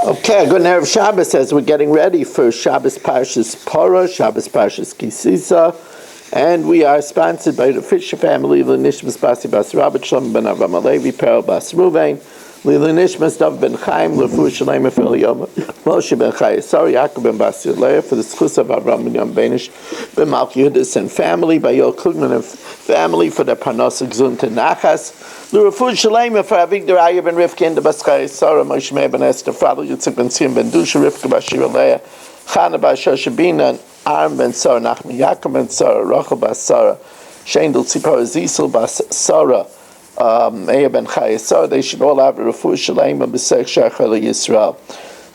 Okay, good Erev Shabbos as we're getting ready for Shabbos Parshas Parah, Shabbos Parshas Kisisa, and we are sponsored by the Fisher family, Nishmas Basi Bas Rabbi Shalom ben Avraham Alevi, Perel Bas Ruvain, Lila Nishmas Dav ben Chaim, Lefu Shalem Efel Yom, Moshe ben Kerisos, Yaakov ben Bas Yoleh, for the schus of Avraham ben Yom Benish, ben Malki Yudis and family, by Yol Klugman and family, for the Parnas Gzun to Nachas, L'Refu Shalem for Avigdor Ayev ben Rivka in the Bas Kerisos, Moshe ben Esther, Father Yitzchak ben Sim ben Dusha, Rivka Bashir Aleh, Chana Bas Shoshabina, and Aaron ben Sarah, Nachman Yaakov ben Sarah, Rachel bas Sarah, Shendel Tzipor Zisel bas Sarah, Meir ben Kerisos, they should all have a refuah shalem and b'sech shachar Yisrael.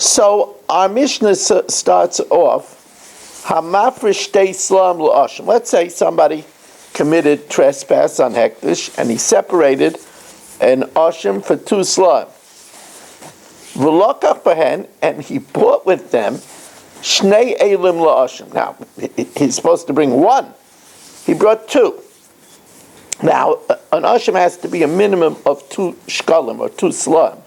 So our Mishnah starts off, Hamafresh Shtei Slam L'Oshim. Let's say somebody committed trespass on Hektish and he separated an Oshim for 2 Slam. V'lokach behen, and he bought with them Shnei Elim L'Oshim. Now, he's supposed to bring 1. He brought 2. Now, an Oshim has to be a minimum of 2 shkalim, or 2 slam.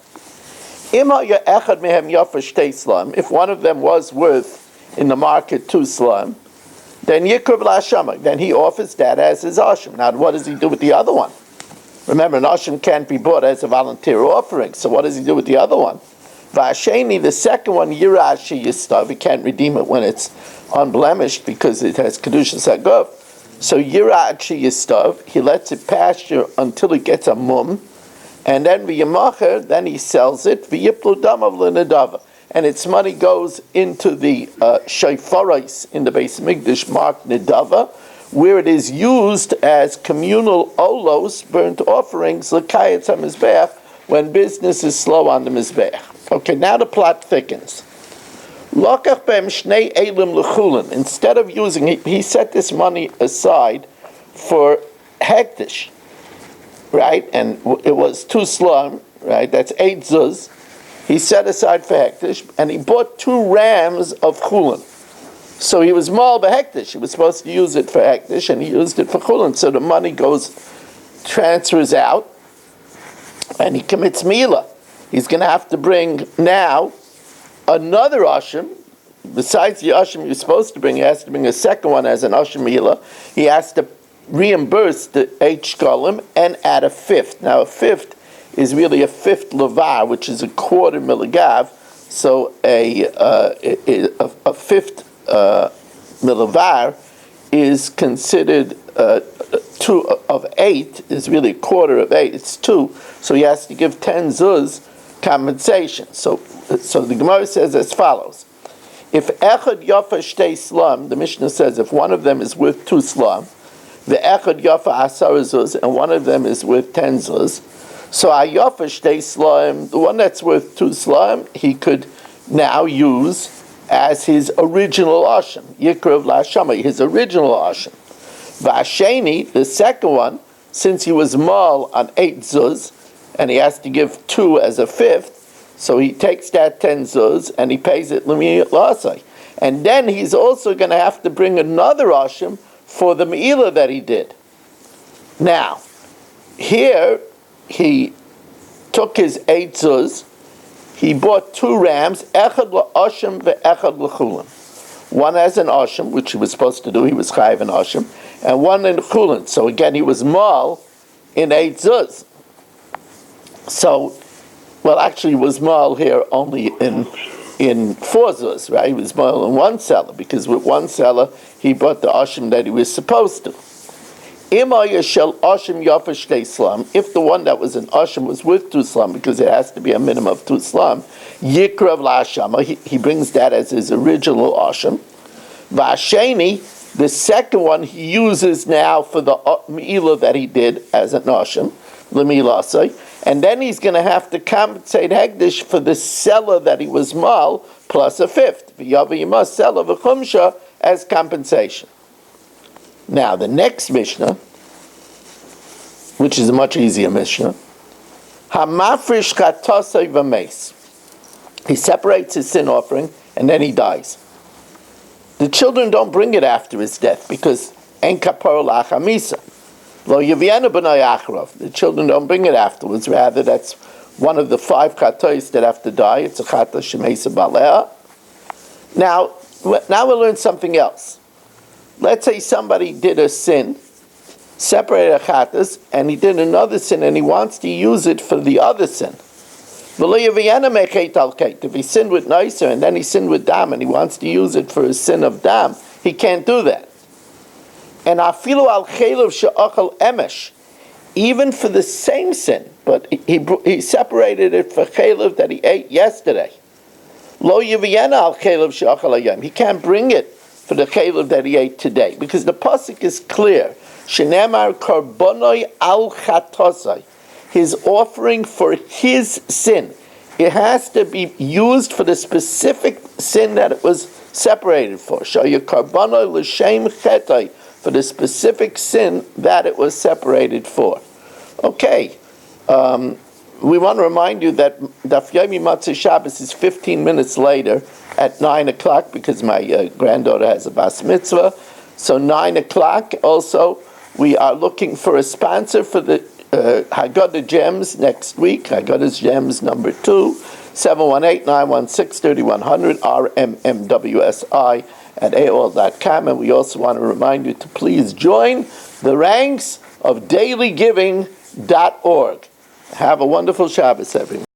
If one of them was worth, in the market, 2 slam, then Yikrav Lashama, then he offers that as his Oshim. Now, what does he do with the other one? Remember, an Oshim can't be bought as a volunteer offering, so what does he do with the other one? Vasheni, the second one, Yirashi Yistav, he can't redeem it when it's unblemished because it has Kedushas Hagov. So Yirachi Yistav, he lets it pasture until it gets a mum, and then v'yamacher, then he sells it, v'yiplu damav l'nedava, and its money goes into the shayfarais in the Beis Mikdash marked nedava, where it is used as communal olos, burnt offerings, l'kayetz hamizbeach, when business is slow on the mizbeach. Okay, now the plot thickens. Lokach bem shnei elim l'chulin. Instead of using it, he set this money aside for hektish, right? And it was 2 slum, right? That's 8 zuz. He set aside for hektish, and he bought 2 rams of chulin. So he was mal behektish. He was supposed to use it for hektish, and he used it for chulin. So the money transfers out, and he commits milah. He's going to have to bring now another Oshim. Besides the Oshim you're supposed to bring, he has to bring a second one as an Oshim Milah. He has to reimburse the 8 shkalim and add a 5th. Now a 5th is really a 5th levar, which is a quarter milligav. So a 5th millivar is considered 2 of 8, is really a quarter of 8. It's 2. So he has to give 10 zuz compensation. So the Gemara says as follows: if echad yafa shtei slam, the Mishnah says if one of them is worth 2 slam, the echad yafa asar zuz, and one of them is worth 10 zuz, so a yafa shtei slam, the one that's worth 2 slam, he could now use as his original Oshim, Yikrav Lashama, his original Oshim. Vasheni, the second one, since he was mal on 8 zuz, and he has to give 2 as a 5th, so he takes that 10 zuz and he pays it l'mi l'asai. And then he's also going to have to bring another Oshim for the me'ilah that he did. Now, here he took his 8 zuz, he bought 2 rams, echad l'oshim ve'echad l'chulin. One as an Oshim, which he was supposed to do, he was chayiv an Oshim, and one in chulin. So again, he was mal in 8 zuz. So, well, actually, he was mal here only in 4 zuz, right? He was mal in 1 seller, because with 1 seller, he bought the Oshim that he was supposed to. If the one that was an Oshim was with 2 slam, because it has to be a minimum of 2 slam, Yikrav Lashama, he brings that as his original Oshim. Vasheni, the second one he uses now for the me'ilah that he did as an Oshim, l'milasai, and then he's going to have to compensate Hegdish for the seller that he was mal, plus a 5th. V'yava seller v'chumsha as compensation. Now, the next Mishnah, which is a much easier Mishnah, Hamafrish Chatosai V'meis. He separates his sin offering, and then he dies. The children don't bring it after his death, because En Kapor Lachamisa. Lo Yaviana B'nai Achrov. The children don't bring it afterwards, rather that's one of the 5 chatois that have to die. It's a chata shemeisa baleha. Now we'll learn something else. Let's say somebody did a sin, separated a chatas, and he did another sin, and he wants to use it for the other sin. If he sinned with nicer and then he sinned with dam, and he wants to use it for his sin of dam, he can't do that. And afilu al chelav she'achal emesh, even for the same sin, but he separated it for chelav that he ate yesterday. Lo yiviyena al chelav she'achal hayom. He can't bring it for the chelav that he ate today, because the pasuk is clear. Shenemar karbonoi al chatosai. His offering for his sin, it has to be used for the specific sin that it was separated for. Shaya karbonoi l'shem chetai, for the specific sin that it was separated for. Okay, we want to remind you that Daf Yomi Matzah Shabbos is 15 minutes later at 9 o'clock, because my granddaughter has a bas mitzvah. So 9 o'clock also, we are looking for a sponsor for the Haggadah Gems next week. Haggadah's Gems number 2, 718-916-3100, RMMWSI at AOL.com. And we also want to remind you to please join the ranks of dailygiving.org. Have a wonderful Shabbos, everyone.